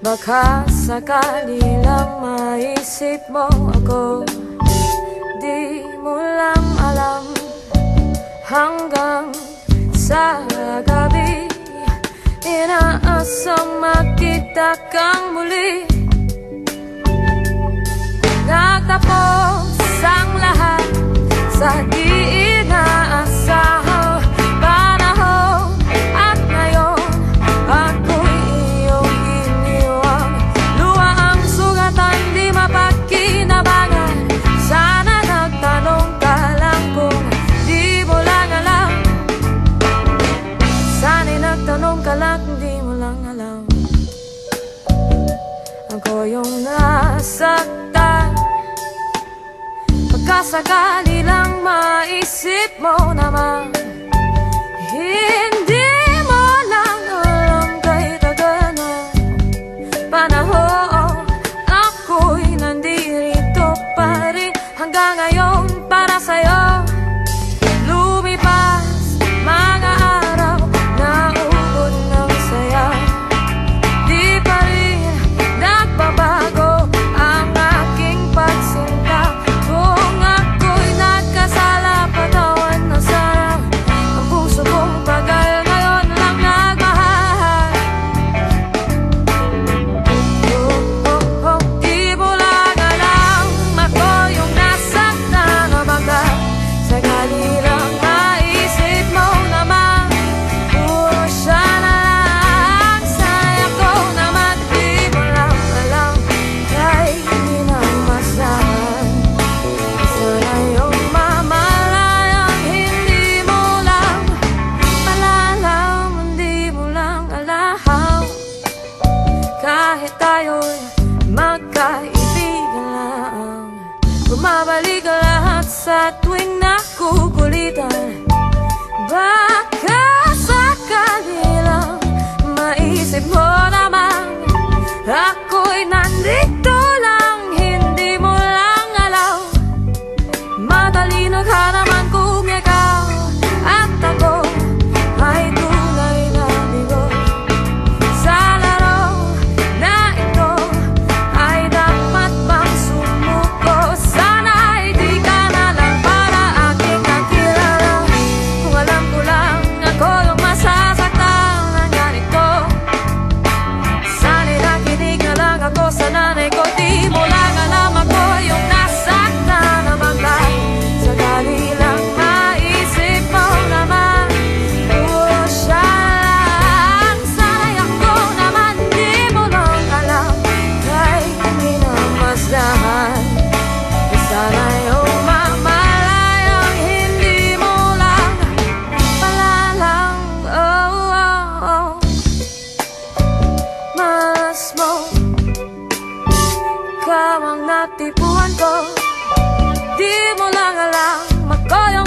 Baka sakali lang maisip mo ako, di mo lang alam. Hanggang sa gabi, inaasang makita kang muli. Nagtapos ang lahat sa di inaasahang panahon. At ngayon, ako'y iyong iniwan. Luha ang sugatan, di mapagkinabangan. Sana nagtanong ka lang kung di mo lang alam. Sana'y nagtanong ka lang kung di mo lang alam. Ako yung nasaktan. Pagkasakali lang maisip mo naman, hindi mo lang alam kahit tagal na panahon. Ako'y nandito pa rin hanggang ngayon para sa'yo. Lumipas mga araw na ubod ng saya, di pa rin nagbabago ang aking pagsinta. Kung ako'y nagkasala, patawan na sana. Ang puso kong tagal ngayon lang nagmahal. Di mo lang alam, ako yung nasaktan na baka sakali lang maisip mo naman. Puro siya na lang, sayang ko naman. Di mo lang alam, kahit hindi na masahan. Sana yung mamalayang hindi mo lang malalaman, di mo lang alam. Kahit tayo'y magkaibigan lang, bumabalik lahat sa tuwing nakukulitan. Baka sakali lang maisip mo naman, ako'y nandito lang, hindi mo lang alam. Matalino ka naman kung ikaw at ako ay tunay na bigo. Sa laro na ito ay dapat bang sumuko? Sana'y di ka na lang para aking nakilala. Kung alam ko lang ako yung masasaktan ng ganito, sana'y nakinig na lang ako sa nanay ko. Di mo lang alam, ako yung nasaktan na bangka. Sakali lang maisip mo naman, puro siya lang. Sana'y ako naman, di mo lang alam, kahit hindi na masdahan. Sana yung mamalayang hindi mo lang palalang. Malas mo, ikaw ang natipuan ko. Di mo lang alam, ako yung